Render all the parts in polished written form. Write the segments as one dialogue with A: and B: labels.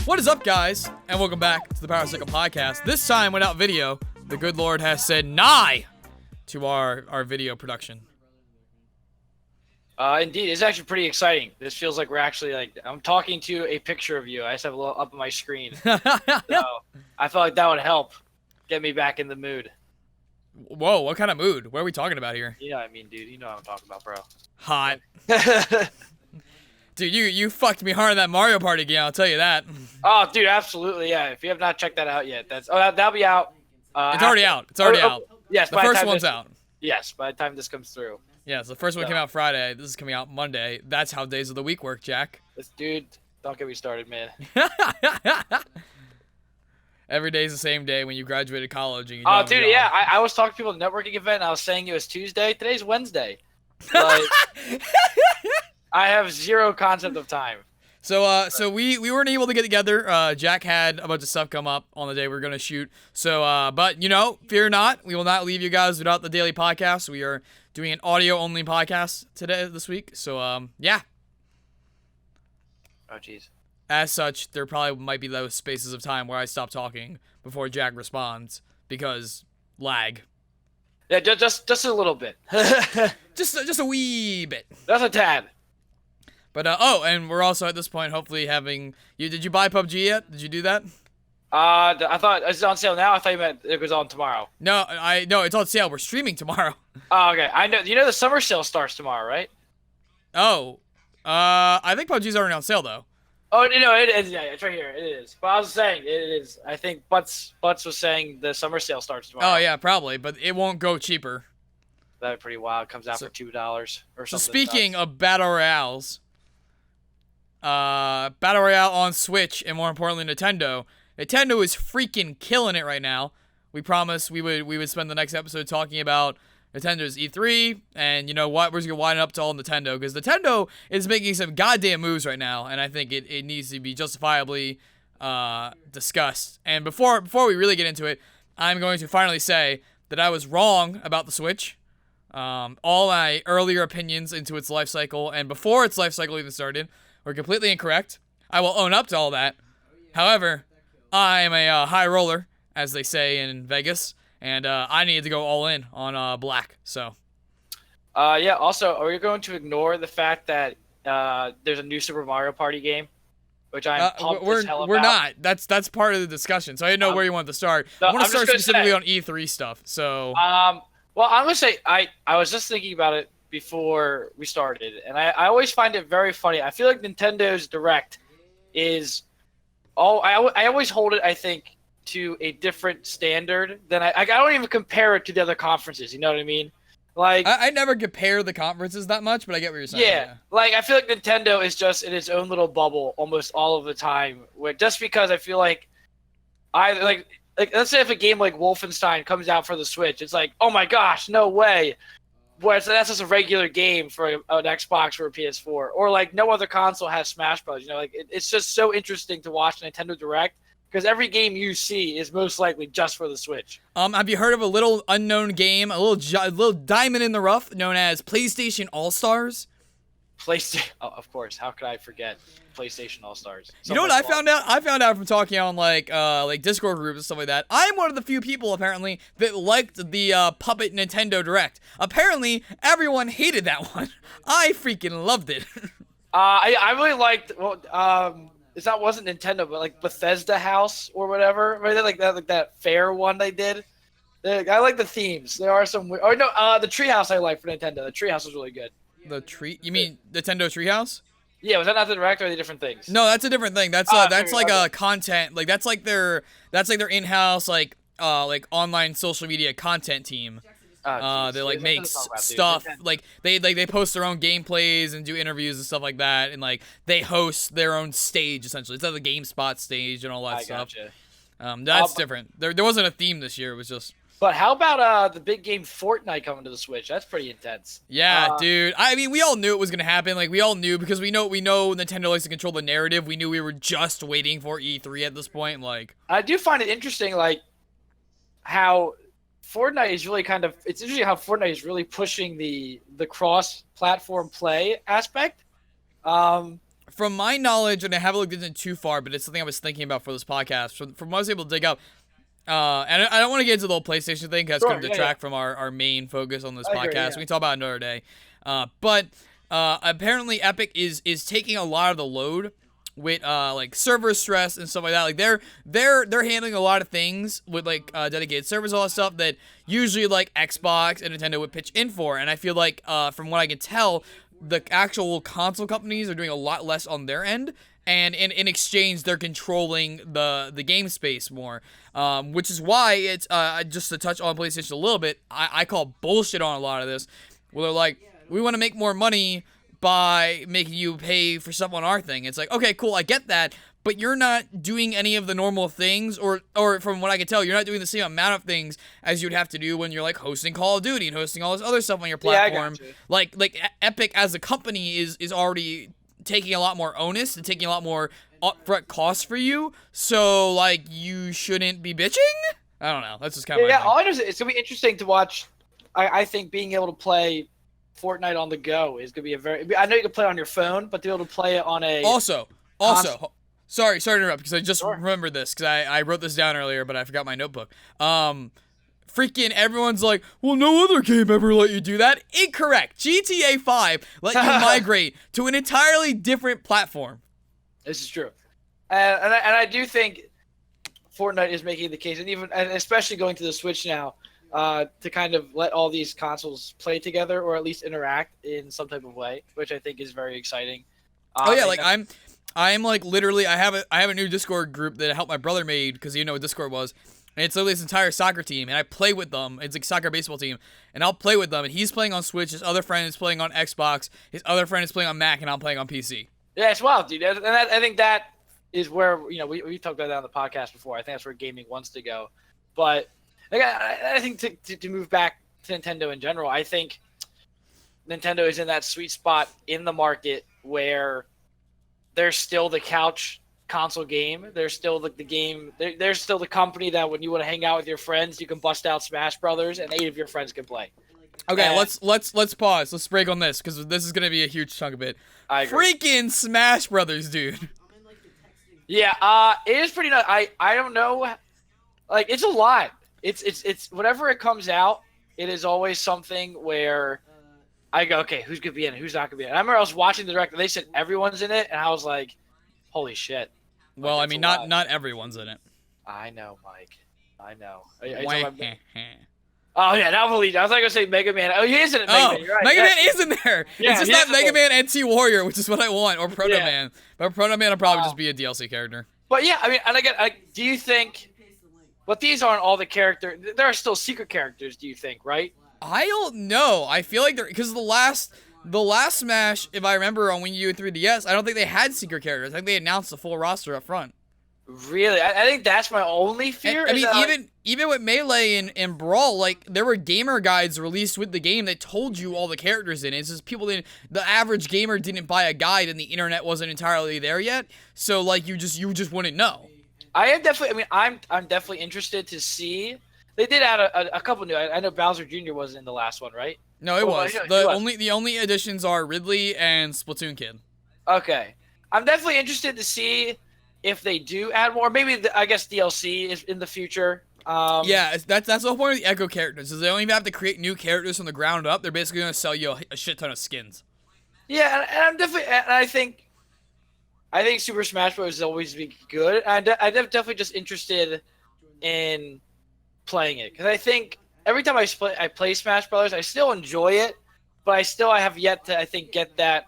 A: What is up, guys? And welcome back to the Power Cycle Podcast. This time without video. The good Lord has said nigh to our video production.
B: Indeed, it's actually pretty exciting. This feels like we're actually I'm talking to a picture of you. I just have a little up on my screen. So I felt like that would help get me back in the mood.
A: Whoa, what kind of mood? What are we talking about here?
B: You know what I mean, dude. You know what I'm talking about, bro.
A: Hot. Dude, you fucked me hard in that Mario Party game, I'll tell you that.
B: Oh, dude, absolutely, yeah. If you have not checked that out yet, that'll be out.
A: It's already out. It's already out.
B: Yes,
A: the first one's out.
B: Yes, by the time this comes through.
A: Yeah, so the first one came out Friday. This is coming out Monday. That's how days of the week work, Jack.
B: Dude, don't get me started, man.
A: Every day's the same day when you graduated college. And you
B: oh, dude, yeah. I was talking to people at the networking event, and I was saying it was Tuesday. Today's Wednesday. Like, I have zero concept of time.
A: So we weren't able to get together. Jack had a bunch of stuff come up on the day we were going to shoot. So, but, fear not. We will not leave you guys without the daily podcast. We are doing an audio-only podcast this week. So, yeah.
B: Oh, jeez.
A: As such, there probably might be those spaces of time where I stop talking before Jack responds because lag.
B: Yeah, just a little bit.
A: just a wee bit.
B: That's a tad.
A: But and we're also at this point hopefully having you. Did you buy PUBG yet? Did you do that?
B: I thought it's on sale now. I thought you meant it was on tomorrow.
A: No, it's on sale. We're streaming tomorrow.
B: Oh, okay. I know. You know the summer sale starts tomorrow, right?
A: Oh, I think PUBG's already on sale though.
B: Oh, it is. Yeah, it's right here. It is. But I was saying it is. I think Butts was saying the summer sale starts tomorrow.
A: Oh yeah, probably, but it won't go cheaper.
B: That'd be pretty wild. It comes out for $2 or something.
A: So speaking of battle royales, battle royale on Switch, and more importantly, Nintendo is freaking killing it right now. We promised we would spend the next episode talking about Nintendo's E3, and you know what? We're just gonna wind it up to all Nintendo, because Nintendo is making some goddamn moves right now, and I think it needs to be justifiably discussed. And before we really get into it, I'm going to finally say that I was wrong about the Switch. All my earlier opinions into its life cycle, and before its life cycle even started, were completely incorrect. I will own up to all that. However, I am a high roller, as they say in Vegas, and I needed to go all in on black. So,
B: yeah. Also, are we going to ignore the fact that there's a new Super Mario Party game, which I'm pumped as hell about?
A: We're not. That's part of the discussion. So I didn't know where you wanted to start.
B: No,
A: I want to start specifically on
B: say,
A: E3 stuff. So,
B: well, I'm gonna say I was just thinking about it before we started, and I always find it very funny. I feel like Nintendo's Direct is I always hold it, I think, to a different standard than I don't even compare it to the other conferences. You know what I mean? Like
A: I never compare the conferences that much, but I get what you're saying.
B: Yeah, like I feel like Nintendo is just in its own little bubble almost all of the time. Just because I feel like like let's say if a game like Wolfenstein comes out for the Switch, it's like, oh my gosh, no way. Whereas that's just a regular game for an Xbox or a PS4, or like no other console has Smash Bros. You know, like it's just so interesting to watch Nintendo Direct because every game you see is most likely just for the Switch.
A: Have you heard of a little unknown game, a little diamond in the rough known as PlayStation All Stars?
B: PlayStation, oh, of course. How could I forget PlayStation All Stars?
A: You know what I found out? I found out from talking on like Discord groups and stuff like that. I'm one of the few people apparently that liked the Puppet Nintendo Direct. Apparently, everyone hated that one. I freaking loved it.
B: I really liked. Well, wasn't Nintendo, but like Bethesda House or whatever. Right? Like that fair one they did. I like the themes. There are some. Oh no, the Treehouse I like for Nintendo. The Treehouse was really good.
A: You mean Nintendo Treehouse?
B: Yeah, was that not the Direct, or are they different things?
A: No, that's a different thing. That's like a content, like that's like their in-house like online social media content team. They like make stuff like they post their own gameplays and do interviews and stuff like that, and like they host their own stage essentially. It's like the GameSpot stage and all that stuff.
B: Gotcha.
A: That's different. There wasn't a theme this year. It was just.
B: But how about the big game Fortnite coming to the Switch? That's pretty intense.
A: Yeah, dude. I mean, we all knew it was gonna happen. Like, we all knew because we know Nintendo likes to control the narrative. We knew we were just waiting for E3 at this point. Like,
B: I do find it interesting, like how Fortnite is really it's interesting how Fortnite is really pushing the cross-platform play aspect.
A: from my knowledge, and I haven't looked into it too far, but it's something I was thinking about for this podcast. From what I was able to dig up, and I don't want to get into the whole PlayStation thing because it's going to detract from our main focus on this podcast. We can talk about it another day. But apparently Epic is taking a lot of the load with like server stress and stuff like that. Like they're handling a lot of things with like dedicated servers, all that stuff that usually like Xbox and Nintendo would pitch in for. And I feel like from what I can tell, the actual console companies are doing a lot less on their end. And in exchange, they're controlling the game space more, which is why it's just to touch on PlayStation a little bit. I call bullshit on a lot of this, where they're like, we want to make more money by making you pay for stuff on our thing. It's like, okay, cool, I get that, but you're not doing any of the normal things, or from what I can tell, you're not doing the same amount of things as you'd have to do when you're like hosting Call of Duty and hosting all this other stuff on your platform.
B: Yeah,
A: like Epic as a company is already taking a lot more onus and taking a lot more upfront costs for you, so like you shouldn't be bitching. I don't know. That's just kind of
B: all I know is it's gonna be interesting to watch. I think being able to play Fortnite on the go is gonna be a very. I know you can play it on your phone, but to be able to play it on a
A: also. Sorry to interrupt because I just remembered this because I wrote this down earlier, but I forgot my notebook. Freaking everyone's like, well, no other game ever let you do that. Incorrect. GTA 5 let you migrate to an entirely different platform.
B: This is true, and I do think Fortnite is making the case, and especially going to the Switch now, to kind of let all these consoles play together or at least interact in some type of way, which I think is very exciting.
A: Like I'm like literally I have a new Discord group that helped my brother made because you know what Discord was. And it's literally this entire soccer team, and I play with them. It's like a soccer baseball team, and I'll play with them. And he's playing on Switch. His other friend is playing on Xbox. His other friend is playing on Mac, and I'm playing on PC.
B: Yeah, it's wild, dude. And I think that is where we talked about that on the podcast before. I think that's where gaming wants to go. But I think to move back to Nintendo in general, I think Nintendo is in that sweet spot in the market where there's still the couch console game. There's still the game. There's still the company that when you want to hang out with your friends, you can bust out Smash Brothers and 8 of your friends can play.
A: Okay, let's pause. Let's break on this because this is gonna be a huge chunk of it.
B: I agree.
A: Freaking Smash Brothers, dude.
B: Yeah, it is pretty nuts. I don't know, like it's a lot. It's whenever it comes out, it is always something where I go, okay, who's gonna be in it? Who's not gonna be in it? And I remember I was watching the direct, and they said everyone's in it, and I was like, holy shit.
A: Well, I mean, not everyone's in it.
B: I know, Mike. I know.
A: Oh
B: yeah, now believe. I was like gonna say Mega Man. Oh, he is in it. Mega Man. You're right.
A: Mega Man is in there.
B: Yeah,
A: it's just not Mega Man NT Warrior, which is what I want, or Proto Man. But Proto Man will probably just be a DLC character.
B: But yeah, I mean, and again, do you think? But these aren't all the characters. There are still secret characters. Do you think? Right?
A: I don't know. I feel like because the last Smash, if I remember on Wii U and 3DS, I don't think they had secret characters. I think they announced the full roster up front.
B: Really? I think that's my only fear.
A: And, I mean, even with Melee and Brawl, like there were gamer guides released with the game that told you all the characters in it. It's just the average gamer didn't buy a guide, and the internet wasn't entirely there yet. So like you just wouldn't know.
B: I am definitely. I mean, I'm definitely interested to see. They did add a couple new. I know Bowser Jr. wasn't in the last one, right?
A: No, it was. The only additions are Ridley and Splatoon Kid.
B: Okay, I'm definitely interested to see if they do add more. Maybe I guess DLC is in the future.
A: Yeah, that's the whole point of the Echo characters. Is they don't even have to create new characters from the ground up. They're basically going to sell you a shit ton of skins.
B: Yeah, and I'm definitely. And I think Super Smash Bros. Is always be good. I'm definitely just interested in playing it because I think every time I play Smash Brothers, I still enjoy it, but I have yet to get that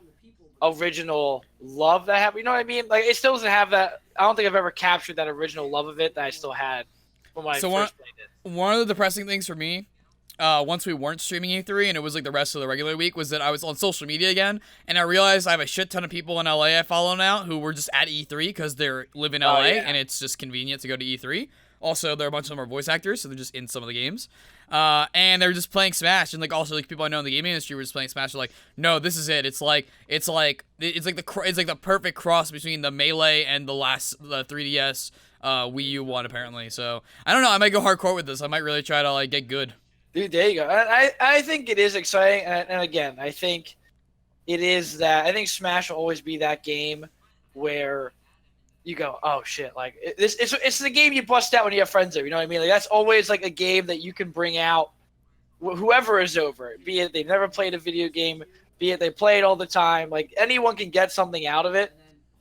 B: original love that I have. You know what I mean? Like it still doesn't have that. I don't think I've ever captured that original love of it that I still had when I first played it.
A: One of the depressing things for me, once we weren't streaming E3 and it was like the rest of the regular week, was that I was on social media again, and I realized I have a shit ton of people in LA I follow now who were just at E3 because they live in LA and it's just convenient to go to E3. Also, there are a bunch of them are voice actors, so they're just in some of the games. And they're just playing Smash, and like also like people I know in the gaming industry were just playing Smash. They're like, no, this is it. It's like the perfect cross between the Melee and the 3DS Wii U one apparently. So I don't know. I might go hardcore with this. I might really try to like get good.
B: Dude, there you go. I think it is exciting, and again, I think it is that I think Smash will always be that game where you go, oh shit, like it's the game you bust out when you have friends there. You know what I mean? Like that's always like a game that you can bring out whoever is over. Be it they've never played a video game, be it they play it all the time. Like anyone can get something out of it,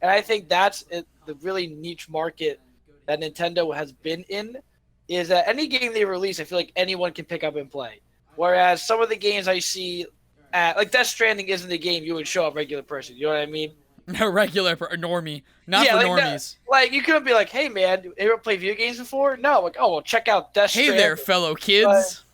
B: and I think that's the really niche market that Nintendo has been in. Is that any game they release, I feel like anyone can pick up and play. Whereas some of the games I see, like Death Stranding isn't a game you would show a regular person. You know what I mean?
A: No regular normie, not for
B: like
A: normies.
B: Like you couldn't be like, "Hey man, you ever played video games before?" No, like, oh well, check out Death
A: Hey
B: Stranding.
A: there, fellow kids.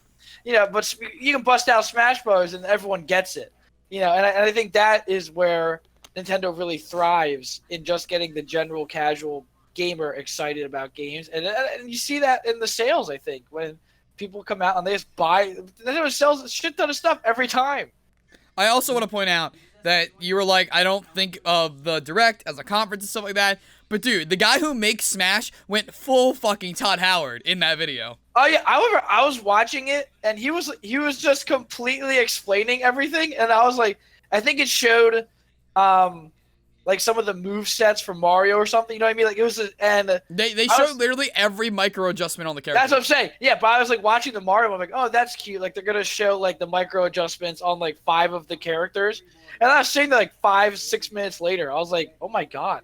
B: But you can bust out Smash Bros. And everyone gets it. And I think that is where Nintendo really thrives in just getting the general casual gamer excited about games, and you see that in the sales. I think when people come out and they just buy, Nintendo sells a shit ton of stuff every time.
A: I also want to point out that you were like, I don't think of the Direct as a conference and stuff like that. But dude, the guy who makes Smash went full fucking Todd Howard in that video.
B: Oh yeah, I was watching it and he was just completely explaining everything, and I was like, I think it showed, like some of the move sets from Mario or something. You know what I mean? Like it was,
A: they showed literally every micro adjustment on the character.
B: That's what I'm saying. Yeah, but I was like watching the Mario. I'm like, oh, that's cute. Like they're gonna show like the micro adjustments on like 5 of the characters, and I was saying that like 5-6 minutes later, I was like, oh my god,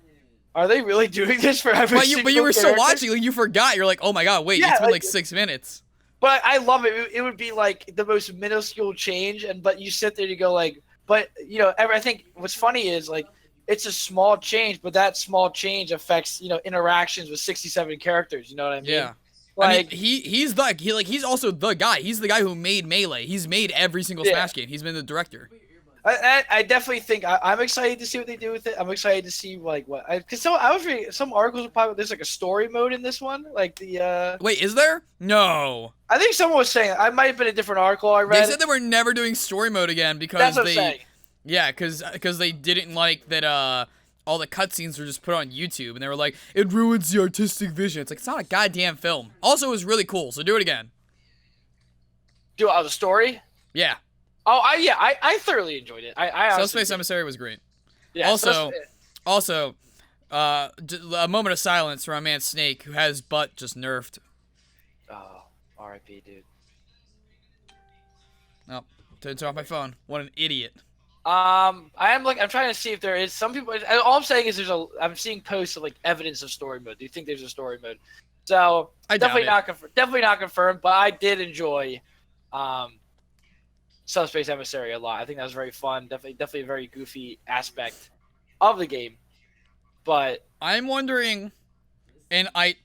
B: are they really doing this for every? But
A: you were still watching. Like you forgot. You're like, oh my god, wait, it's been like 6 minutes.
B: But I love it. It would be like the most minuscule change, but you sit there and you go like, but I think what's funny is like, it's a small change, but that small change affects, interactions with 67 characters. You know what I mean?
A: Yeah.
B: Like,
A: I mean, he's also the guy. He's the guy who made Melee. He's made every single Smash game. He's been the director.
B: I definitely think I'm excited to see what they do with it. I'm excited to see because I was reading some articles about there's like a story mode in this one, like the.
A: Wait, is there? No.
B: I think someone was saying I might have been a different article I read.
A: They said they were never doing story mode again because
B: that's what I'm saying.
A: Yeah, because they didn't like that all the cutscenes were just put on YouTube, and they were like, it ruins the artistic vision. It's like, it's not a goddamn film. Also, it was really cool, so do it again.
B: The story?
A: Yeah.
B: Oh, I thoroughly enjoyed it. I
A: Subspace Emissary was great.
B: Yeah.
A: Also, a moment of silence for my man Snake, who has butt just nerfed.
B: Oh, R.I.P. dude.
A: Oh, turns off my phone. What an idiot.
B: I'm trying to see if there is some people. All I'm saying is I'm seeing posts of like evidence of story mode. Do you think there's a story mode? So definitely not confirmed. But I did enjoy, Subspace Emissary a lot. I think that was very fun. Definitely a very goofy aspect of the game. But
A: I'm wondering, and I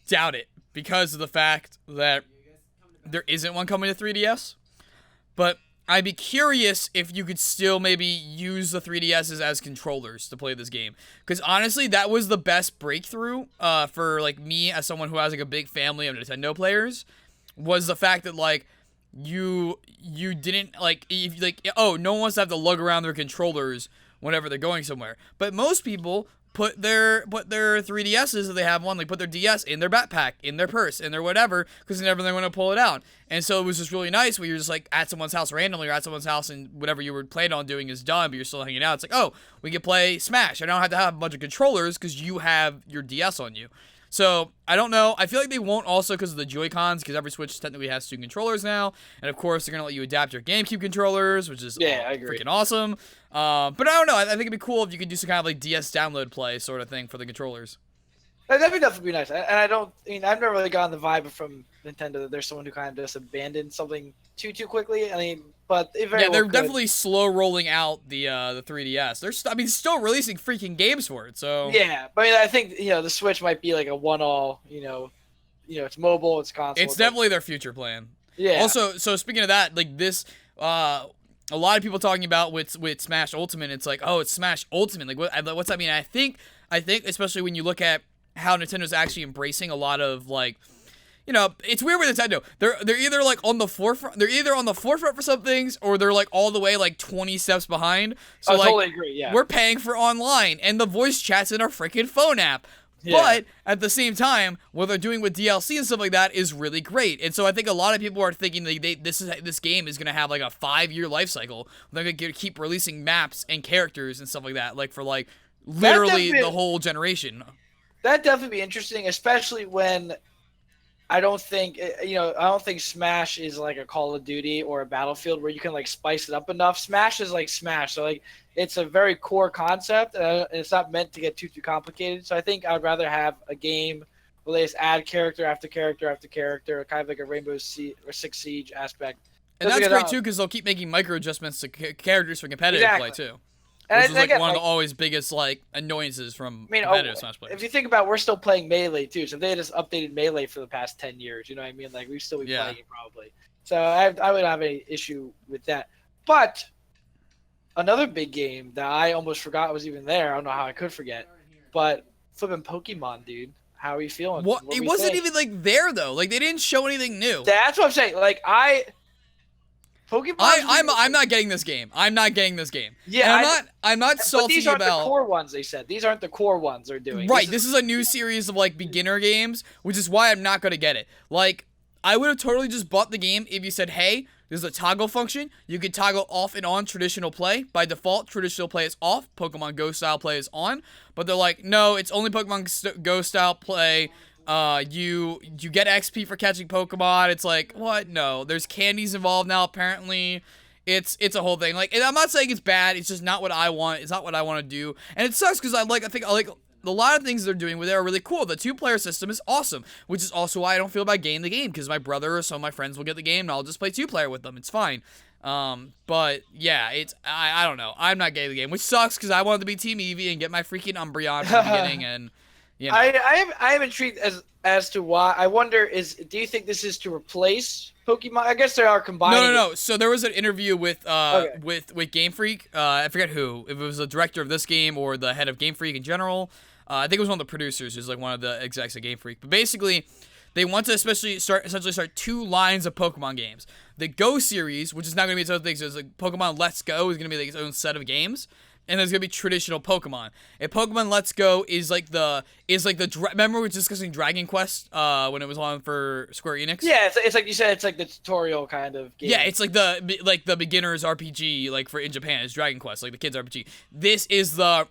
A: doubt it because of the fact that there isn't one coming to 3DS, but I'd be curious if you could still maybe use the 3DSs as controllers to play this game. Because honestly, that was the best breakthrough for like me as someone who has like a big family of Nintendo players, was the fact that like you didn't no one wants to have to lug around their controllers whenever they're going somewhere. But most people put their 3DSs if they have one, like put their DS in their backpack, in their purse, in their whatever, because they never want to pull it out. And so it was just really nice where you're just like at someone's house randomly, or at someone's house and whatever you were planning on doing is done, but you're still hanging out. It's like, oh, we can play Smash. I don't have to have a bunch of controllers because you have your DS on you. So, I don't know. I feel like they won't also because of the Joy-Cons, because every Switch technically has 2 controllers now. And of course, they're going to let you adapt your GameCube controllers, which is
B: I agree.
A: freaking awesome. But I don't know. I think it'd be cool if you could do some kind of like DS download play sort of thing for the controllers.
B: That'd definitely be nice. And I've never really gotten the vibe from Nintendo that there's someone who kind of just abandoned something too quickly. I mean, but it very well
A: they're
B: could.
A: definitely slow rolling out the 3DS. They're still releasing freaking games for it. So
B: yeah, but I think the Switch might be like a one-all. It's mobile, it's console.
A: It's definitely their future plan.
B: Yeah.
A: Also, so speaking of that, like this, a lot of people talking about with Smash Ultimate. It's like, oh, it's Smash Ultimate. Like, what's that mean? I think especially when you look at how Nintendo's actually embracing a lot of like, it's weird with Nintendo. They're either like on the forefront. They're either on the forefront for some things, or they're like all the way like 20 steps behind. So
B: I
A: like,
B: totally agree. Yeah.
A: we're paying for online, and the voice chat's in our freaking phone app.
B: Yeah.
A: But at the same time, what they're doing with DLC and stuff like that is really great. And so I think a lot of people are thinking this game is going to have like a 5-year life cycle. They're going to keep releasing maps and characters and stuff like that, like for like literally the whole generation.
B: That'd definitely be interesting, especially when I don't think Smash is like a Call of Duty or a Battlefield where you can like spice it up enough. Smash is like Smash, so like it's a very core concept, and it's not meant to get too complicated. So I think I'd rather have a game where they just add character after character after character, kind of like a Rainbow Six Siege aspect.
A: And that's great too, because they'll keep making micro adjustments to characters for competitive play too. Which is like one of the always biggest like annoyances from competitive Smash players.
B: If you think about it, we're still playing Melee too, so if they just updated Melee for the past 10 years, you know what I mean? Like we'd still be playing it probably. So I wouldn't have any issue with that. But another big game that I almost forgot was even there, I don't know how I could forget, but flipping Pokemon, dude. How are you feeling?
A: What it wasn't even like there though. Like they didn't show anything new.
B: That's what I'm saying. Like Pokemon.
A: I'm not getting this game. I'm not getting this game.
B: Yeah,
A: and I'm not salty
B: these aren't
A: about
B: the core ones. They said these aren't the core ones they're doing.
A: Right. This is a new series of like beginner games, which is why I'm not gonna get it. Like I would have totally just bought the game if you said, "Hey, there's a toggle function. You can toggle off and on traditional play. By default, traditional play is off. Pokemon Go style play is on." But they're like, "No, it's only Pokemon Go style play." You get XP for catching Pokemon. It's like, what? No, there's candies involved now. Apparently, it's a whole thing. Like, and I'm not saying it's bad. It's just not what I want. It's not what I want to do. And it sucks because I think a lot of things they're doing with it are really cool. The 2-player system is awesome, which is also why I don't feel about getting the game, because my brother or some of my friends will get the game and I'll just play 2-player with them. It's fine. But yeah, I don't know. I'm not getting the game, which sucks because I wanted to be Team Eevee and get my freaking Umbreon from the beginning and. You know.
B: I am intrigued as to why. I wonder do you think this is to replace Pokemon? I guess they are combining.
A: No. So there was an interview with Game Freak. I forget who. If it was the director of this game or the head of Game Freak in general. I think it was one of the producers, who's like one of the execs of Game Freak. But basically, they want to essentially start 2 lines of Pokemon games. The Go series, which is not going to be its own thing. So it's like Pokemon Let's Go is going to be like its own set of games. And there's gonna be traditional Pokemon. And Pokemon Let's Go is like remember we were discussing Dragon Quest when it was on for Square Enix?
B: Yeah, it's like you said, it's like the tutorial kind of game.
A: Yeah, it's like the beginner's RPG like for in Japan. It's Dragon Quest, like the kids RPG. This is the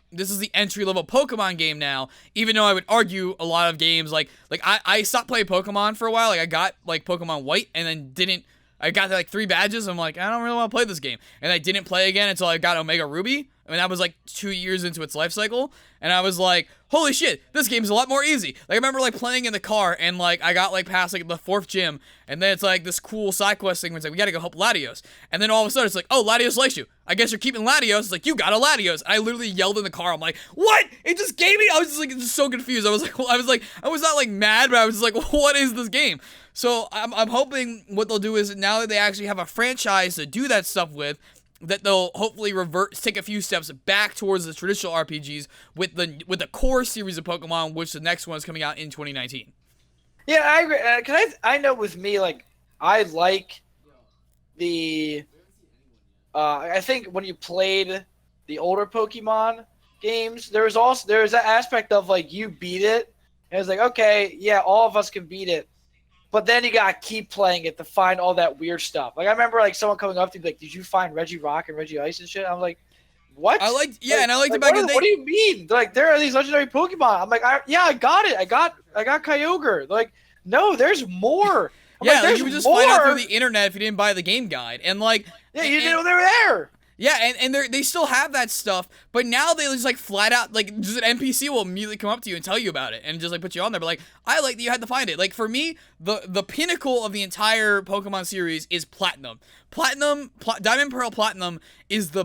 A: entry level Pokemon game now. Even though I would argue a lot of games like I stopped playing Pokemon for a while. Like I got like Pokemon White and then didn't. I got like 3 badges. I'm like, I don't really want to play this game. And I didn't play again until I got Omega Ruby. I mean, that was like 2 years into its life cycle. And I was like, holy shit, this game's a lot more easy. Like, I remember like playing in the car and like I got like past like the 4th gym. And then it's like this cool side quest thing where it's like, we gotta go help Latios. And then all of a sudden it's like, oh, Latios likes you. I guess you're keeping Latios. It's like, you got a Latios. And I literally yelled in the car. I'm like, what? It just gave me. I was just like, just so confused. I was not like mad, but I was just like, what is this game? So I'm hoping what they'll do is now that they actually have a franchise to do that stuff with, that they'll hopefully take a few steps back towards the traditional RPGs with the core series of Pokemon, which the next one is coming out in 2019.
B: Yeah, I agree. Cause I know with me, like I like the. I think when you played the older Pokemon games, there was that aspect of like you beat it, and it's like, okay, yeah, all of us can beat it. But then you gotta keep playing it to find all that weird stuff. Like I remember like someone coming up to me like, "Did you find Reggie Rock and Reggie Ice and shit?" I'm like, "What?"
A: I liked it back in the day.
B: What do you mean? Like there are these legendary Pokemon. I'm like, I got it. I got Kyogre. Like, no, there's more.
A: Like, you would just find out through the internet if you didn't buy the game guide. And like,
B: yeah, you didn't know they were there.
A: Yeah, and they still have that stuff, but now they just like flat out like just an NPC will immediately come up to you and tell you about it and just like put you on there. But like I like that you had to find it. Like for me, the pinnacle of the entire Pokemon series is Platinum. Diamond Pearl Platinum is the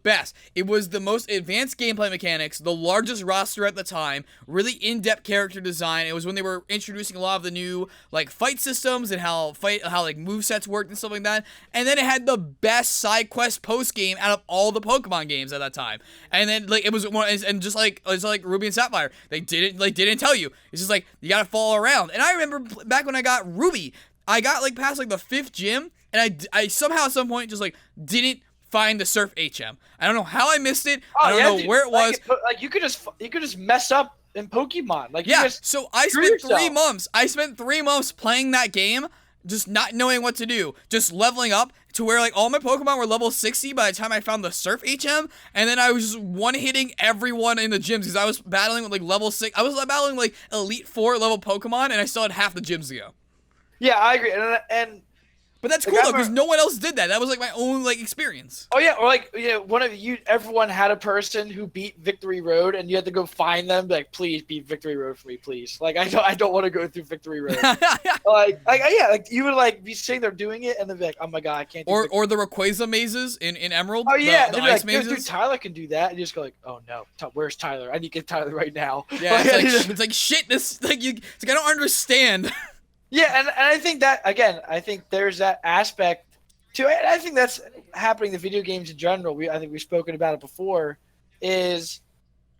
A: best. It was the most advanced gameplay mechanics, the largest roster at the time, really in-depth character design. It was when they were introducing a lot of the new like fight systems and how like movesets worked and stuff like that. And then it had the best side quest post game out of all the Pokemon games at that time. And then like it was one, and just like it's like Ruby and Sapphire, they didn't tell you. It's just like you gotta follow around. And I remember back when I got Ruby, I got like past like the 5th gym, and I somehow at some point just like didn't find the Surf HM. I don't know how I missed it. I don't know where it was.
B: Like you could just mess up in Pokemon. Like,
A: Yeah,
B: you just
A: so I
B: screw
A: spent
B: yourself.
A: 3 months. I spent 3 months playing that game, just not knowing what to do, just leveling up to where like all my Pokemon were level 60 by the time I found the Surf HM, and then I was just one-hitting everyone in the gyms because I was battling with like level 6. I was battling like Elite 4 level Pokemon, and I still had half the gyms to go.
B: Yeah, I agree. And
A: But that's
B: like,
A: cool
B: I
A: though, because
B: remember-
A: no one else did that. That was like my own like experience.
B: oh yeah, or like one of you, everyone had a person who beat Victory Road, and you had to go find them. Be like, please beat Victory Road for me, please. Like, I don't want to go through Victory Road. Yeah, like you would like be sitting there doing it, and then be like, oh my god, I can't. Do
A: or the Rayquaza mazes in Emerald.
B: Oh yeah,
A: the
B: and
A: ice
B: like, dude,
A: mazes.
B: Tyler can do that. And you just go like, oh no, where's Tyler? I need to get Tyler right now.
A: Yeah,
B: Like,
A: it's like shit. This like you. It's like I don't understand.
B: yeah, and I think that again, I think there's that aspect to it. I think that's happening in video games in general. I think we've spoken about it before. Is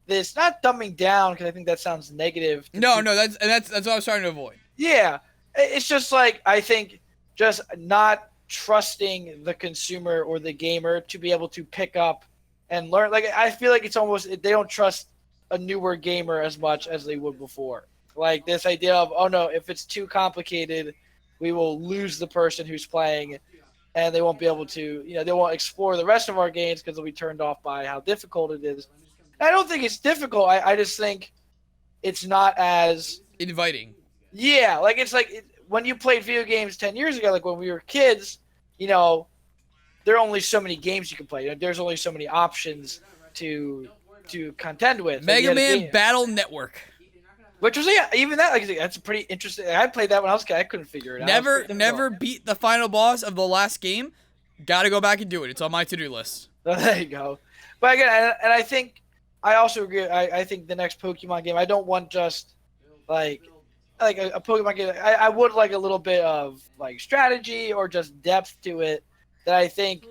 B: this not dumbing down? Because I think that sounds negative.
A: No, that's what I was trying to avoid.
B: Yeah, it's just like I think just not trusting the consumer or the gamer to be able to pick up and learn. Like I feel like it's almost they don't trust a newer gamer as much as they would before. Like this idea of, oh no, if it's too complicated, we will lose the person who's playing, and they won't be able to, they won't explore the rest of our games because they'll be turned off by how difficult it is. And I don't think it's difficult. I just think it's not as
A: Inviting.
B: yeah, like it's like when you played video games 10 years ago, like when we were kids, there are only so many games you can play. There's only so many options to contend with.
A: Mega Man Battle Network.
B: Which was even that that's a pretty interesting. I played that when I was a kid. I couldn't figure it out.
A: Never beat the final boss of the last game. Got to go back and do it. It's on my to-do list.
B: There you go. But again, and I think I also agree. I think the next Pokemon game, I don't want just like a Pokemon game. I would like a little bit of like strategy or just depth to it that I think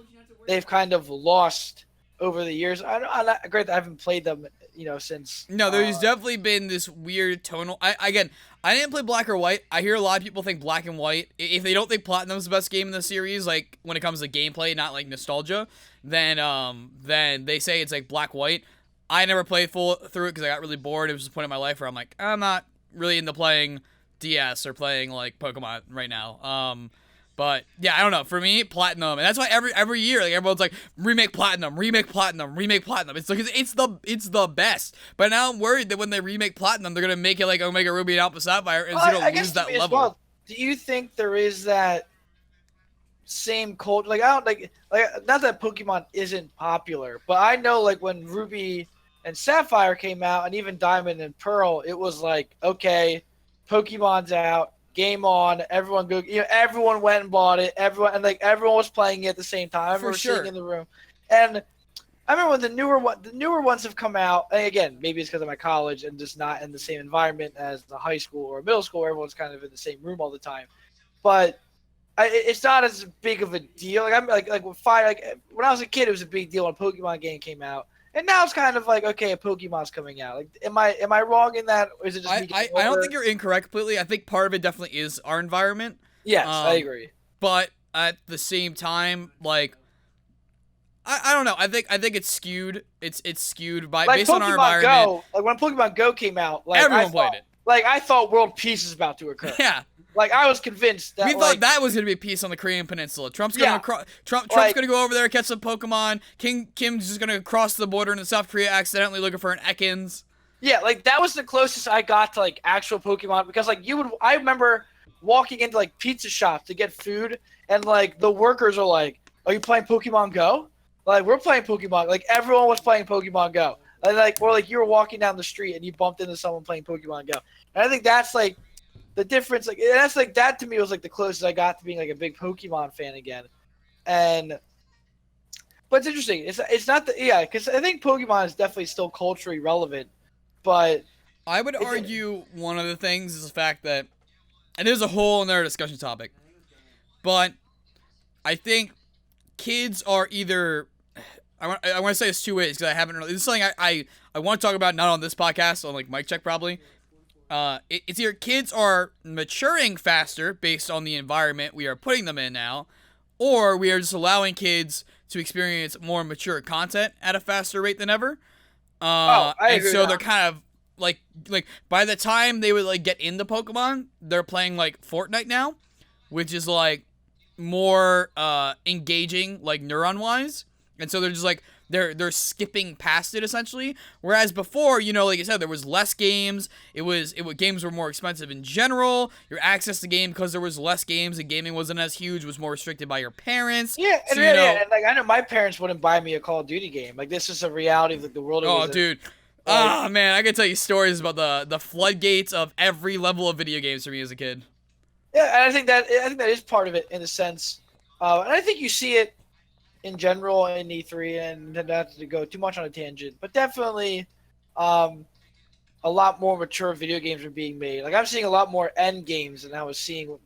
B: they've kind of lost over the years. I'm not great that I haven't played them, since.
A: No, there's definitely been this weird tonal. I didn't play Black or White. I hear a lot of people think Black and White. If they don't think Platinum's the best game in the series, like when it comes to gameplay, not like nostalgia, then they say it's like Black White. I never played full through it because I got really bored. It was just a point in my life where I'm like, I'm not really into playing DS or playing like Pokemon right now. But yeah, I don't know. For me, Platinum, and that's why every year, like everyone's like remake Platinum. It's like it's the best. But now I'm worried that when they remake Platinum, they're gonna make it like Omega Ruby and Alpha Sapphire, and it's gonna lose that level.
B: Well, do you think there is that same culture? Like I don't like not that Pokemon isn't popular, but I know like when Ruby and Sapphire came out, and even Diamond and Pearl, it was like, okay, Pokemon's out. Game on, everyone go. Everyone went and bought it. Everyone was playing it at the same time. I remember sitting in the room, and I remember when the newer ones have come out. And again, maybe it's because of my college and just not in the same environment as the high school or middle school. Where everyone's kind of in the same room all the time, but it's not as big of a deal. Like I'm like with fire. Like when I was a kid, it was a big deal when a Pokemon game came out. And now it's kind of like, okay, a Pokemon's coming out. Like, am I wrong in that, or is it just me?
A: I don't think you're incorrect completely. I think part of it definitely is our environment.
B: Yes, I agree.
A: But at the same time, like, I don't know. I think it's skewed. It's skewed by
B: like
A: based
B: Pokemon
A: on our environment.
B: Go, like when Pokemon Go came out, like
A: everyone played it.
B: Like I thought World Peace is about to occur.
A: Yeah.
B: Like I was convinced that
A: we thought that was gonna be a piece on the Korean Peninsula. Trump's gonna gonna go over there, catch some Pokemon. Kim's just gonna cross the border into South Korea, accidentally looking for an Ekans.
B: Yeah, like that was the closest I got to like actual Pokemon, because like I remember walking into like pizza shops to get food, and like the workers are like, "Are you playing Pokemon Go?" Like we're playing Pokemon. Like everyone was playing Pokemon Go. And like or like you were walking down the street and you bumped into someone playing Pokemon Go. And I think that's like the difference, like that's like that to me was like the closest I got to being like a big Pokemon fan again. But it's interesting. It's not because I think Pokemon is definitely still culturally relevant, but
A: I would argue one of the things is the fact that, and there's a whole another discussion topic, but I think kids are either I want to say this two ways because I haven't really. This is something I want to talk about, not on this podcast, on like Mic Check probably. It's either kids are maturing faster based on the environment we are putting them in now, or we are just allowing kids to experience more mature content at a faster rate than ever.
B: I agree
A: and so they're kind of like by the time they would like get into Pokemon, they're playing like Fortnite now, which is like more engaging like neuron wise, and so they're just like they're skipping past it essentially. Whereas before, you know, like I said, there was less games. Games were more expensive in general. Your access to game, because there was less games and gaming wasn't as huge, was more restricted by your parents.
B: Yeah,
A: so,
B: and like I know my parents wouldn't buy me a Call of Duty game. Like this is a reality of like, the world.
A: Oh, dude. Ah, man, I can tell you stories about the floodgates of every level of video games for me as a kid.
B: Yeah, and I think that is part of it in a sense, and I think you see it in general in E3, and not to go too much on a tangent, but definitely, a lot more mature video games are being made. Like I'm seeing a lot more N games than I was seeing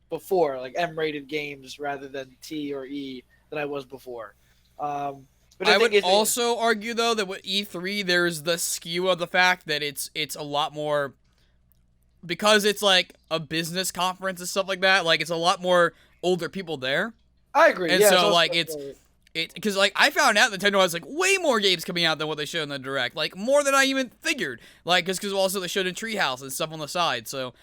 B: before, like M-rated games rather than T or E than I was before. But
A: I would also argue though that with E3 there's the skew of the fact that it's a lot more, because it's like a business conference and stuff like that. Like it's a lot more older people there.
B: I agree.
A: And
B: yeah,
A: so like it's because like I found out Nintendo has like way more games coming out than what they showed in the Direct, like more than I even figured. Like because also they showed in Treehouse and stuff on the side. So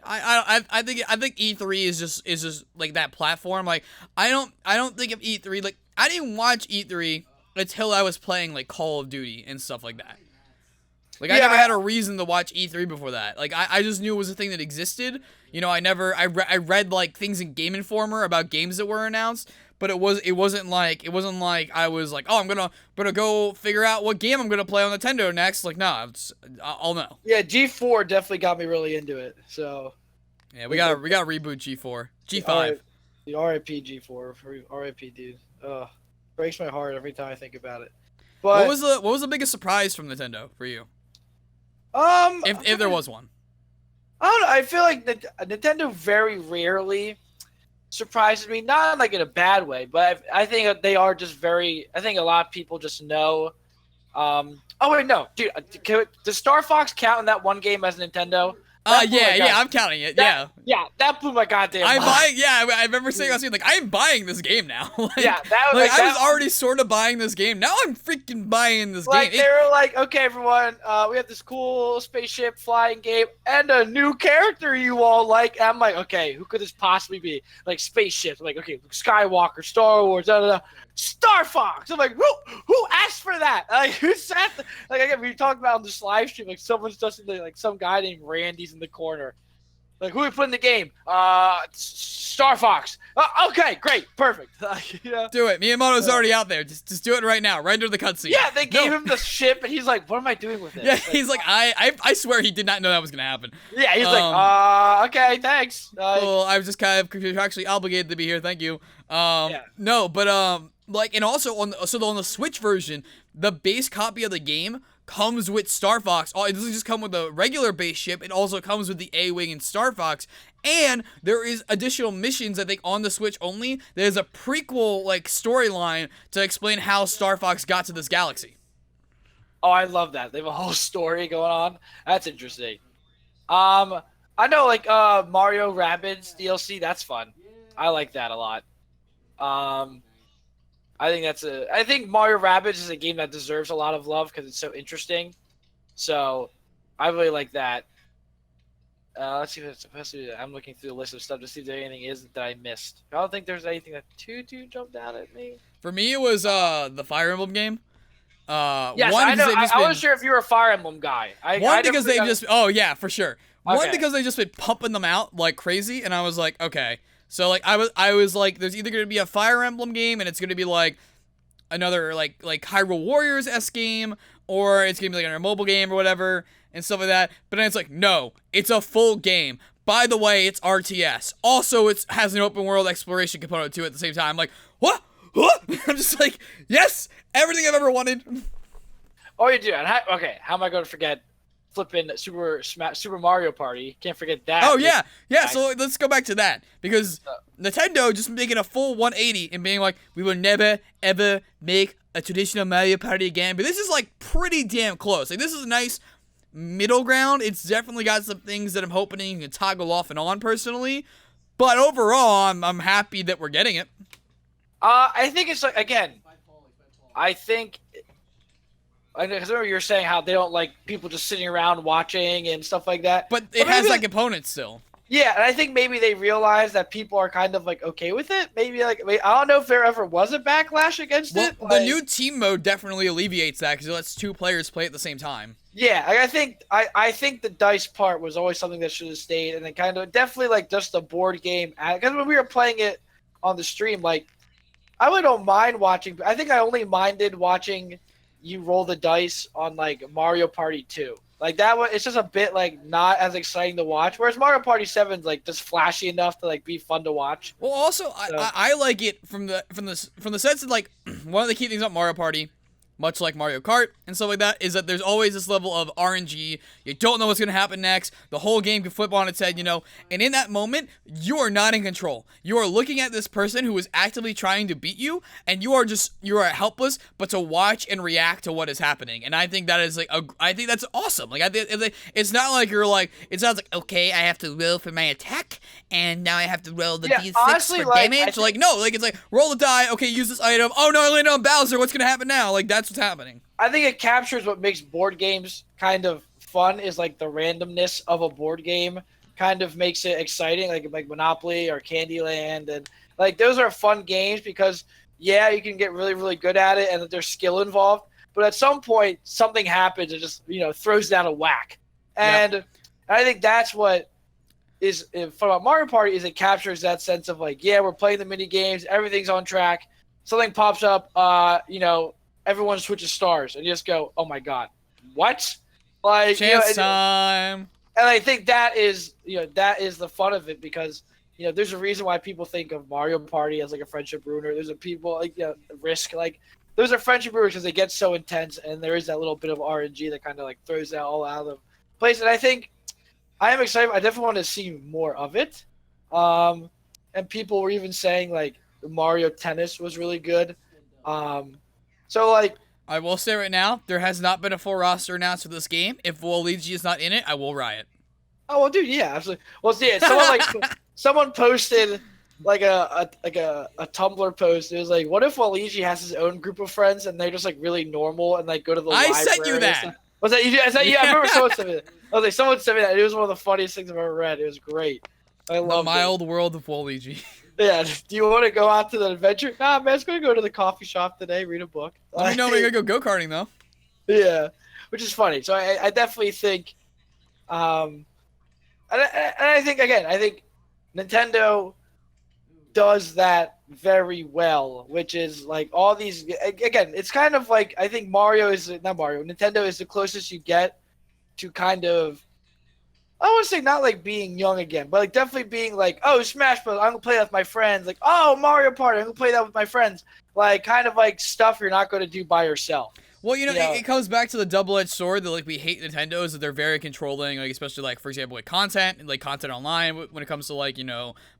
A: I think E3 is just like that platform. Like I don't think of E3, like I didn't watch E3 until I was playing like Call of Duty and stuff like that. Like I never had a reason to watch E3 before that. Like I just knew it was a thing that existed. You know, I read like things in Game Informer about games that were announced, but it wasn't like I was like, oh, I'm gonna go figure out what game I'm gonna play on Nintendo next. Like, no, I'll know.
B: Yeah, G4 definitely got me really into it. So
A: yeah, we gotta reboot G4, G5.
B: The RIP G4, RIP dude. Breaks my heart every time I think about it. But
A: what was the biggest surprise from Nintendo for you? If there was one.
B: I don't know. I feel like Nintendo very rarely surprises me, not like in a bad way, but I think they are just very. I think a lot of people just know. Oh wait, no, dude. Does Star Fox count in that one game as Nintendo?
A: Yeah, I'm counting it.
B: That blew my goddamn mind.
A: I remember saying last week, like, I'm buying this game now. Like,
B: yeah, that was
A: I was already sort of buying this game. Now I'm freaking buying this game.
B: They were like, okay, everyone, we have this cool spaceship flying game and a new character you all like. And I'm like, okay, who could this possibly be? Like spaceships. I'm like, okay, Skywalker, Star Wars, Star Fox. I'm like, who asked for that? Like, who said? Like, again, we talked about on this live stream. Like, someone's just like some guy named Randy's in the corner. Like, who we put in the game? Star Fox. Okay, great, perfect. You know?
A: Do it. Miyamoto's already out there. Just do it right now. Render the cutscene.
B: Yeah, they gave him the ship, and he's like, "What am I doing with it?"
A: Yeah, he's like, I swear he did not know that was gonna happen.
B: Yeah, he's like, okay, thanks.
A: Well, I was just kind of contractually obligated to be here. Thank you. No, but like, and also on the Switch version, the base copy of the game comes with Star Fox. It doesn't just come with the regular base ship, it also comes with the A-Wing and Star Fox. And there is additional missions, I think, on the Switch only. There's a prequel, like, storyline to explain how Star Fox got to this galaxy.
B: Oh, I love that. They have a whole story going on. That's interesting. I know, like, Mario Rabbids DLC, that's fun. I like that a lot. I think Mario Rabbids is a game that deserves a lot of love because it's so interesting. So, I really like that. Let's see if it's I'm looking through the list of stuff to see if there anything is that I missed. I don't think there's anything that too jumped out at me.
A: For me, it was the Fire Emblem game.
B: Yes, I know. I wasn't sure if you were a Fire Emblem guy.
A: Because they've just. Oh yeah, for sure. Okay. One, because they just been pumping them out like crazy, and I was like, okay. So like I was like, there's either gonna be a Fire Emblem game, and it's gonna be like another like Hyrule Warriors-esque game, or it's gonna be like another mobile game or whatever and stuff like that. But then it's like, no, it's a full game. By the way, it's RTS. Also, it has an open world exploration component to it at the same time. I'm like, what? I'm just like, yes, everything I've ever wanted.
B: Oh, you do. Okay, how am I going to forget flipping Super Mario Party? Can't forget that.
A: Oh yeah. So let's go back to that, because Nintendo just making a full 180 and being like, we will never ever make a traditional Mario Party again. But this is like pretty damn close. Like, this is a nice middle ground. It's definitely got some things that I'm hoping you can toggle off and on personally. But overall, I'm happy that we're getting it.
B: because remember you were saying how they don't like people just sitting around watching and stuff like that.
A: But it has like components still.
B: Yeah, and I think maybe they realize that people are kind of like okay with it. Maybe like I don't know if there ever was a backlash against it.
A: The new team mode definitely alleviates that because it lets 2 players play at the same time.
B: Yeah, like I think the dice part was always something that should have stayed, and then kind of definitely like just the board game. Because when we were playing it on the stream, like I really don't mind watching. I think I only minded watching you roll the dice on like Mario Party 2. Like that one, it's just a bit like not as exciting to watch. Whereas Mario Party 7's like just flashy enough to like be fun to watch.
A: Well, also I like it from the sense of like one of the key things about Mario Party, much like Mario Kart and stuff like that, is that there's always this level of RNG. You don't know what's going to happen next. The whole game can flip on its head, and in that moment, you are not in control. You are looking at this person who is actively trying to beat you, and you are helpless, but to watch and react to what is happening. And I think that is I think that's awesome. Like, it's not like you're like, it sounds like, okay, I have to roll for my attack, and now I have to roll the D6
B: honestly,
A: for damage. No, it's like, roll the die, okay, use this item. Oh no, I landed on Bowser, what's going to happen now? Like, that's what's happening.
B: I think it captures what makes board games kind of fun is like the randomness of a board game kind of makes it exciting, like Monopoly or Candyland, and like those are fun games because you can get really really good at it and there's skill involved, but at some point something happens and just throws down a whack, and I think that's what is fun about Mario Party is it captures that sense of like we're playing the mini games, everything's on track, something pops up, everyone switches stars, and you just go, "Oh my god, what?" Like
A: chance time.
B: And I think that is the fun of it because there's a reason why people think of Mario Party as like a friendship ruiner. There's a people like Risk, like those are friendship ruiners because they get so intense, and there is that little bit of RNG that kind of like throws that all out of the place. And I think I am excited. I definitely want to see more of it. And people were even saying like Mario Tennis was really good. So, like,
A: I will say right now, there has not been a full roster announced for this game. If Waluigi is not in it, I will riot.
B: Oh well, dude, yeah, absolutely. Well, yeah, someone posted like a Tumblr post. It was like, what if Waluigi has his own group of friends and they're just like really normal and like go to the library?
A: I sent you that.
B: Was that you? I remember someone sent me that. I was like, someone sent me that. It was one of the funniest things I've ever read. It was great. I love
A: the mild world of Waluigi.
B: Yeah, do you want to go out to the adventure? Nah, man, I'm just going to go to the coffee shop today, read a book.
A: Let me know when you're going to go go-karting, though.
B: Yeah, which is funny. So I definitely think, and I think, again, Nintendo does that very well, which is like all these, again, it's kind of like, I think Nintendo is the closest you get to kind of, I don't want to say not like being young again, but like definitely being like, oh, Smash Bros. I'm gonna play that with my friends. Like, oh, Mario Party, I'm gonna play that with my friends. Like, kind of like stuff you're not gonna do by yourself.
A: Well, it comes back to the double-edged sword that like we hate Nintendo is that they're very controlling, like especially like for example with content and like content online when it comes to like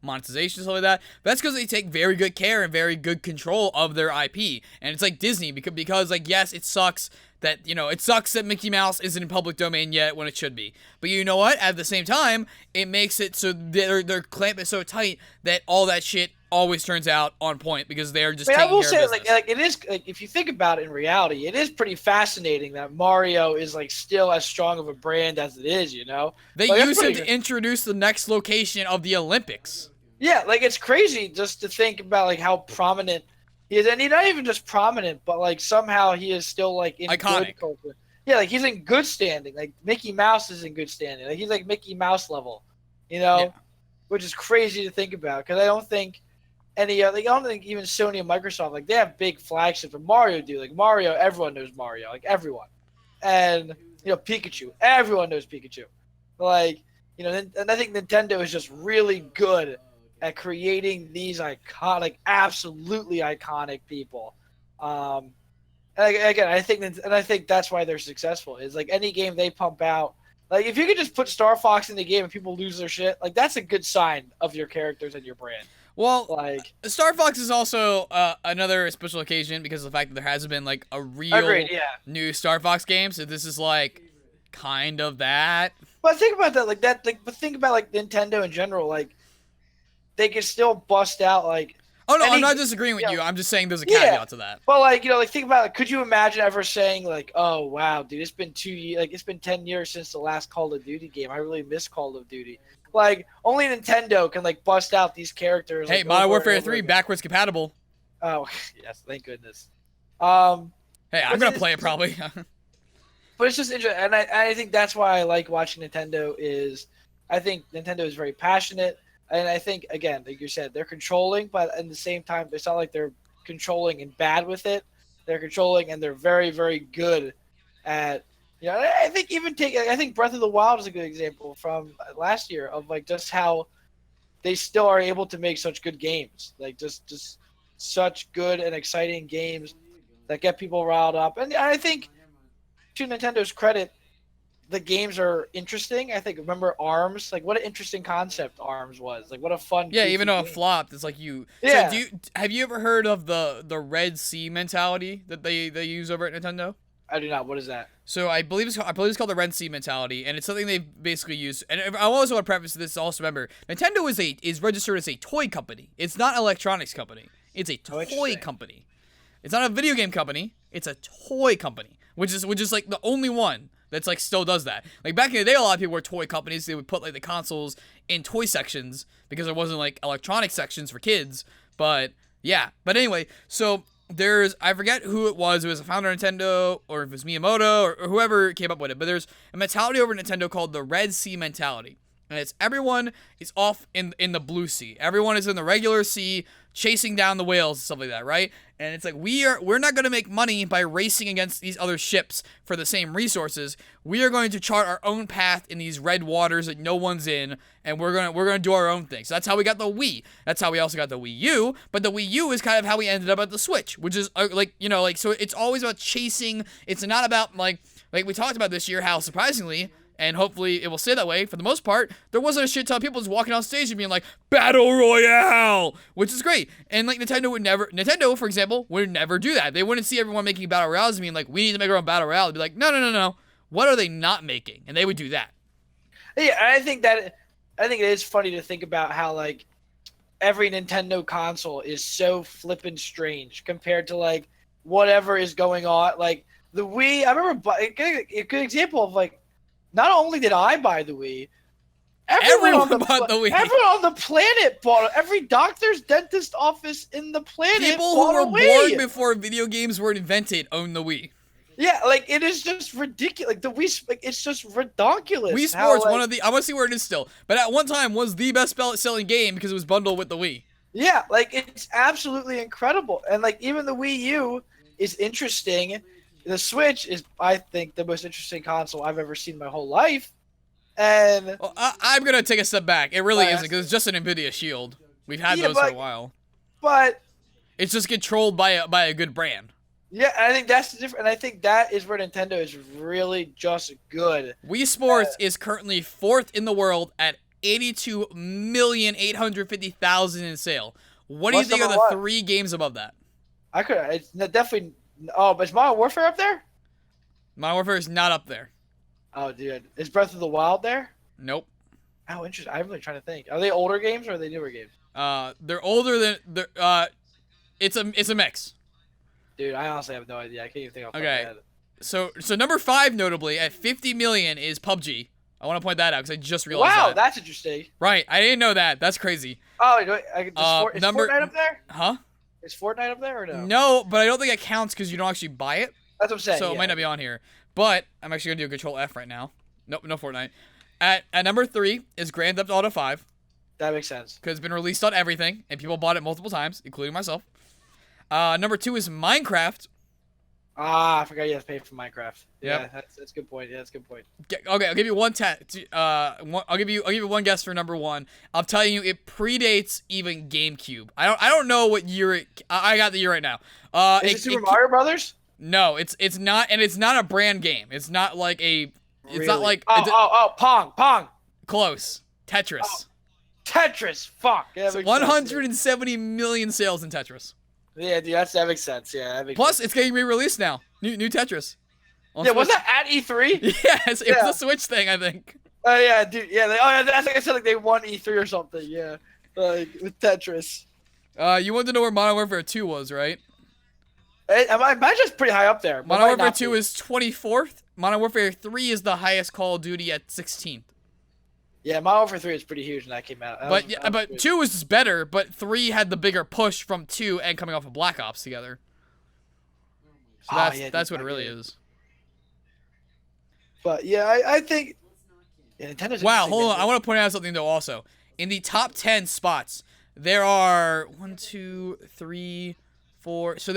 A: monetization and stuff like that. But that's because they take very good care and very good control of their IP, and it's like Disney because like yes, it sucks that Mickey Mouse isn't in public domain yet when it should be. But you know what? At the same time, it makes it so their clamp is so tight that all that shit always turns out on point because they're just taking care of business.
B: Like it is like if you think about it in reality, it is pretty fascinating that Mario is like still as strong of a brand as it is.
A: They use him to introduce the next location of the Olympics.
B: Yeah, like it's crazy just to think about like how prominent he is, and he's not even just prominent, but like somehow he is still like in
A: iconic.
B: Good culture. Yeah, like he's in good standing. Like Mickey Mouse is in good standing. Like he's like Mickey Mouse level, which is crazy to think about because I don't think I don't think even Sony and Microsoft like they have big flagships, but Mario do. Like Mario, everyone knows Mario, like everyone, and Pikachu, everyone knows Pikachu. Like and I think Nintendo is just really good at creating these iconic, absolutely iconic people. And again, I think that's why they're successful. Is like any game they pump out. Like if you could just put Star Fox in the game and people lose their shit, like that's a good sign of your characters and your brand.
A: Well, like Star Fox is also another special occasion because of the fact that there hasn't been like a real new Star Fox game. So this is like kind of that.
B: But think about that, but think about like Nintendo in general, like. They can still bust out like
A: Oh no, I'm not disagreeing with you. I'm just saying there's a caveat to that.
B: But like, like think about it. Could you imagine ever saying like, "Oh wow, dude, it's been 2 years. Like it's been 10 years since the last Call of Duty game. I really miss Call of Duty." Like only Nintendo can like bust out these characters.
A: Hey,
B: like,
A: Modern Warfare 3 backwards compatible.
B: Oh yes, thank goodness.
A: Hey, I'm gonna play it probably.
B: But it's just interesting, and I think that's why I like watching Nintendo. I think Nintendo is very passionate, and I think again, like you said, they're controlling, but at the same time, it's not like they're controlling and bad with it. They're controlling, and they're very, very good at. I think I think Breath of the Wild is a good example from last year of like just how they still are able to make such good games, like just such good and exciting games that get people riled up, and I think. To Nintendo's credit, the games are interesting. I think remember ARMS, like what an interesting concept ARMS was. Like what a fun.
A: Yeah, even though it flopped, it's like you.
B: Yeah.
A: So have you ever heard of the Red Sea mentality that they use over at Nintendo?
B: I do not. What is that?
A: So I believe it's called the Red Sea mentality, and it's something they basically use. And I also want to preface this. Also remember, Nintendo is registered as a toy company. It's not an electronics company. It's a toy company. It's not a video game company. It's a toy company. Which is like the only one that's like still does that. Like back in the day, a lot of people were toy companies. They would put like the consoles in toy sections because there wasn't like electronic sections for kids. But yeah. But anyway, so I forget who it was. It was a founder of Nintendo, or if it was Miyamoto, or whoever came up with it. But there's a mentality over at Nintendo called the Red Sea mentality. And it's everyone is off in the blue sea. Everyone is in the regular sea chasing down the whales and stuff like that, right? And it's like we're not going to make money by racing against these other ships for the same resources. We are going to chart our own path in these red waters that no one's in, and we're going to do our own thing. So that's how we got the Wii. That's how we also got the Wii U, but the Wii U is kind of how we ended up at the Switch, which is so it's always about chasing. It's not about like we talked about this year how surprisingly, and hopefully it will stay that way for the most part, there wasn't a shit ton of people just walking on stage and being like, Battle Royale! Which is great. And like Nintendo, for example, would never do that. They wouldn't see everyone making Battle Royales and being like, we need to make our own Battle Royale. They'd be like, no. What are they not making? And they would do that.
B: Yeah, I think it is funny to think about how like every Nintendo console is so flippin' strange compared to like whatever is going on. Like the Wii, I remember a good example of like, not only did I buy the Wii, everyone bought the Wii. Everyone on the planet bought it. Every doctor's, dentist office in the planet
A: People
B: bought
A: who
B: a
A: were
B: Wii.
A: born before video games were invented own the Wii.
B: Yeah, like it is just ridiculous. Like the Wii, like it's just ridiculous.
A: Wii Sports, one of the, I want to see where it is still, but at one time was the best selling game because it was bundled with the Wii.
B: Yeah, like it's absolutely incredible, and like even the Wii U is interesting. The Switch is, I think, the most interesting console I've ever seen in my whole life. And
A: well, I'm gonna take a step back. It really isn't, because it's just an NVIDIA Shield. We've had those for a while.
B: But
A: it's just controlled by a good brand.
B: Yeah, I think that's the difference. And I think that is where Nintendo is really just good.
A: Wii Sports is currently 4th in the world at 82,850,000 in sale. What do you think are the 3 games above that?
B: It's definitely. Oh, but is Modern Warfare up there?
A: Modern Warfare is not up there.
B: Oh, dude. Is Breath of the Wild there?
A: Nope.
B: Oh, interesting. I'm really trying to think. Are they older games or are they newer games?
A: They're older than it's a mix.
B: Dude, I honestly have no idea. I can't even think off the top of my head.
A: So number 5, notably at 50 million, is PUBG. I want to point that out because I just realized that.
B: Wow, that's interesting.
A: Right, I didn't know that. That's crazy.
B: Oh, is Fortnite up there?
A: Huh?
B: Is Fortnite up there or no?
A: No, but I don't think it counts because you don't actually buy it.
B: That's what I'm saying.
A: So it might not be on here. But I'm actually gonna do a Control F right now. Nope, no Fortnite. At number 3 is Grand Theft Auto 5.
B: That makes sense.
A: Because it's been released on everything, and people bought it multiple times, including myself. Number 2 is Minecraft.
B: Ah, I forgot you have to pay for Minecraft.
A: Yep.
B: Yeah, that's a good point. Yeah, that's a good point.
A: Okay, I'll give you I'll give you one guess for number 1. I'm telling you, it predates even GameCube. I don't know what year I got the year right now.
B: Is it Super Mario Brothers?
A: No, it's not, and it's not a brand game. It's not like a. It's not like.
B: Pong.
A: Close. Tetris.
B: Oh, Tetris. Fuck. Yeah,
A: 170 million sales in Tetris.
B: Yeah, dude, that makes sense. Yeah, that makes
A: Plus,
B: sense.
A: It's getting re-released now. New Tetris.
B: Yeah, was that at E3?
A: Yes, it was a Switch thing, I think.
B: Oh yeah, dude. Yeah, I think I said like they won E3 or something. Yeah, like with Tetris.
A: You wanted to know where Modern Warfare 2 was, right?
B: I imagine it's pretty high up there.
A: Modern Warfare 2 is 24th. Modern Warfare 3 is the highest Call of Duty at 16th.
B: Yeah, Modern Warfare 3 is pretty huge when that came out.
A: But 2 was just better, but 3 had the bigger push from 2 and coming off of Black Ops together. So that's what it really is.
B: But yeah, I think Nintendo's
A: wow, hold on. I want to point out something though also. In the top 10 spots, there are 1, 2, 3, 4. So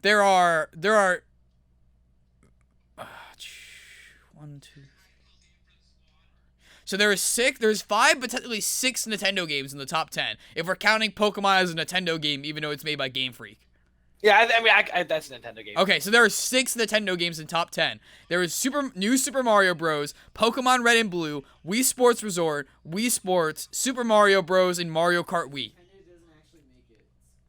A: there are 1, 2. So there's 5, but technically 6 Nintendo games in the top 10. If we're counting Pokemon as a Nintendo game, even though it's made by Game Freak.
B: Yeah, I mean, that's a Nintendo game.
A: Okay, so there are 6 Nintendo games in top 10. There is New Super Mario Bros., Pokemon Red and Blue, Wii Sports Resort, Wii Sports, Super Mario Bros., and Mario Kart Wii.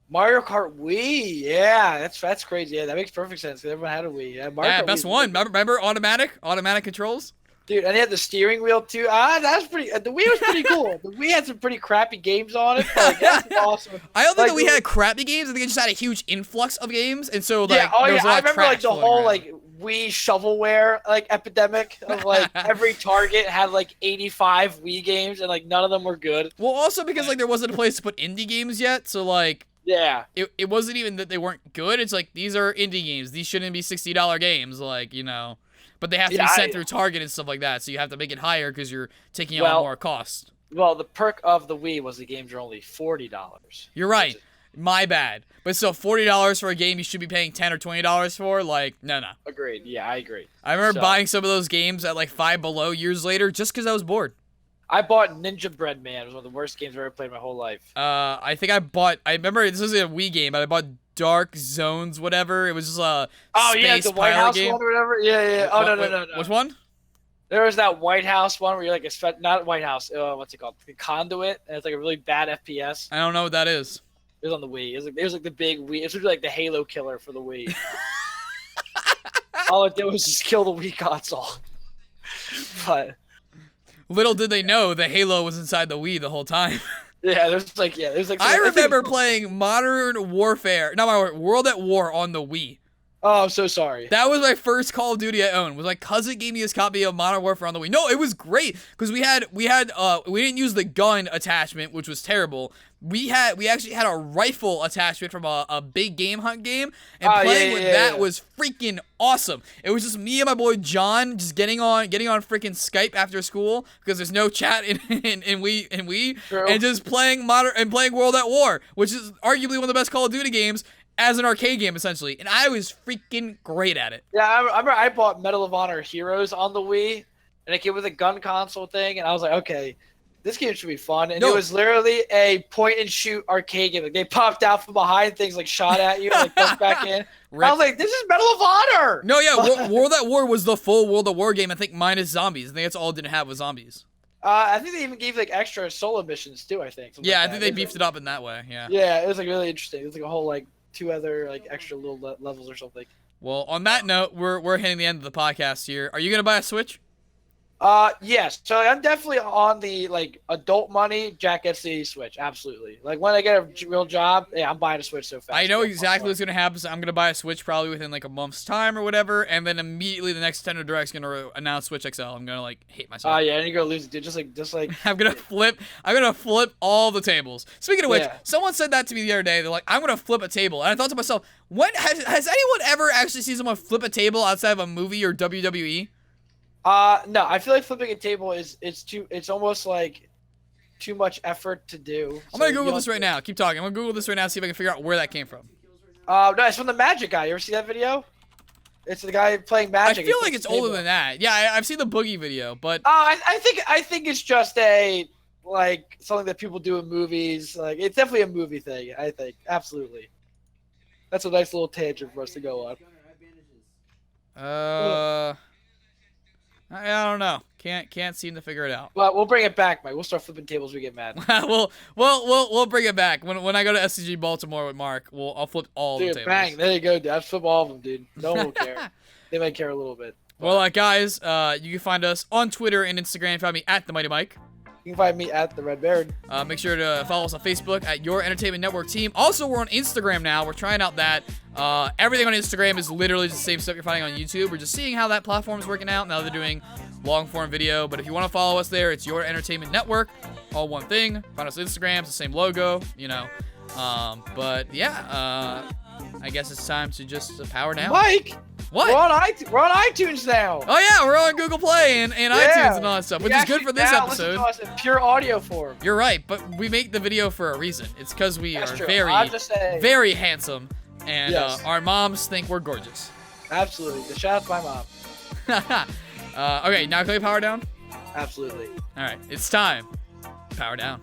B: Mario Kart Wii, yeah, that's crazy. Yeah, that makes perfect sense because everyone had a Wii. Yeah, Mario Kart
A: best
B: Wii
A: one. Remember automatic controls?
B: Dude, and they had the steering wheel too. That's pretty. The Wii was pretty cool. The Wii had some pretty crappy games on it. But, like, that's awesome.
A: I don't think that we had crappy games. I think it just had a huge influx of games, and so like
B: I
A: of
B: remember like the whole
A: around.
B: like Wii shovelware like epidemic of like every Target had like 85 Wii games and like none of them were good.
A: Well, also because like there wasn't a place to put indie games yet, so like
B: yeah,
A: it wasn't even that they weren't good. It's like these are indie games. These shouldn't be $60 games, like But they have to be sent through Target and stuff like that, so you have to make it higher because you're taking on more cost.
B: Well, the perk of the Wii was the games are only $40.
A: You're right. My bad. But still, $40 for a game you should be paying $10 or $20 for? Like, no.
B: Agreed. Yeah, I agree.
A: I remember buying some of those games at like $5 below years later just because I was bored.
B: I bought Ninja Bread Man. It was one of the worst games I've ever played in my whole life.
A: I remember this was a Wii game, but I bought Dark Zones, whatever. It was just a space
B: the White House
A: game.
B: one or whatever. Yeah. Oh, no.
A: Which one?
B: There was that White House one where you're like not White House. What's it called? The Conduit, and it's like a really bad FPS.
A: I don't know what that is.
B: It was on the Wii. It was like the big Wii. It was like the Halo killer for the Wii. All it did was just kill the Wii console. But
A: little did they know the Halo was inside the Wii the whole time.
B: Yeah, there's like.
A: I remember playing Modern Warfare, World at War on the Wii.
B: Oh, I'm so sorry.
A: That was my first Call of Duty I owned. Was my cousin gave me his copy of Modern Warfare on the Wii. No, it was great because we didn't use the gun attachment, which was terrible. We actually had a rifle attachment from a big game hunt game, and playing with that was freaking awesome. It was just me and my boy John just getting on freaking Skype after school because there's no chat in Wii,
B: True.
A: and just playing World at War, which is arguably one of the best Call of Duty games. As an arcade game, essentially. And I was freaking great at it.
B: Yeah, I remember I bought Medal of Honor Heroes on the Wii, and it came with a gun console thing, and I was like, okay, this game should be fun. And it was literally a point-and-shoot arcade game. Like, they popped out from behind things, like, shot at you, and, like, jumped back in. I was like, this is Medal of Honor!
A: No, yeah, World at War was the full World at War game, I think, minus zombies. I think that's all it didn't have was zombies.
B: I think they even gave, like, extra solo missions, too, I think.
A: Yeah, I think they beefed it up in that way, yeah.
B: Yeah, it was, like, really interesting. It was, like, a whole, like, 2 other like extra little levels or something.
A: Well, on that note, we're hitting the end of the podcast here. Are you gonna buy a Switch?
B: Yes. So I'm definitely on the like adult money. Jack gets the Switch. Absolutely. Like when I get a real job, yeah, I'm buying a Switch so fast.
A: I know exactly what's gonna happen. So I'm gonna buy a Switch probably within like a month's time or whatever, and then immediately the next Nintendo Direct's gonna announce Switch XL. I'm gonna like hate myself.
B: Oh yeah, and you're gonna lose it, dude. Just like.
A: I'm gonna flip all the tables. Speaking of which, someone said that to me the other day. They're like, I'm gonna flip a table, and I thought to myself, when has anyone ever actually seen someone flip a table outside of a movie or WWE?
B: No, I feel like flipping a table it's almost like too much effort to do.
A: I'm gonna Google this right now. Keep talking. I'm gonna Google this right now, see if I can figure out where that came from.
B: No, it's from the Magic guy. You ever see that video? It's the guy playing Magic.
A: I feel like it's older than that. Yeah, I've seen the Boogie video, but
B: I think it's just a like something that people do in movies. Like it's definitely a movie thing. I think absolutely. That's a nice little tangent for us to go on.
A: I don't know. Can't seem to figure it out.
B: Well, we'll bring it back, Mike. We'll start flipping tables. We get mad.
A: we'll bring it back when I go to SCG Baltimore with Mark. I'll flip all the tables.
B: Bang! There you go, dude. I'll flip all of them, dude. No one will care. They might care a little bit.
A: Well, guys, you can find us on Twitter and Instagram. Find me at the Mighty Mike.
B: You can find me at the Red Baron.
A: Make sure to follow us on Facebook at Your Entertainment Network Team. Also, we're on Instagram now. We're trying out that. Everything on Instagram is literally the same stuff you're finding on YouTube. We're just seeing how that platform is working out. Now they're doing long-form video. But if you want to follow us there, it's Your Entertainment Network. All one thing. Find us on Instagram. It's the same logo, you know. But yeah, I guess it's time to just power down.
B: Mike!
A: What?
B: We're on iTunes now.
A: Oh yeah, we're on Google Play and iTunes and all that stuff, which is good for this episode.
B: Listen to us in pure audio form.
A: You're right, but we make the video for a reason. It's because we
B: That's
A: are
B: true.
A: very handsome, and
B: Yes.
A: our moms think we're gorgeous.
B: Absolutely. The shout out to my mom.
A: Okay, now can we power down?
B: Absolutely.
A: All right, it's time. Power down.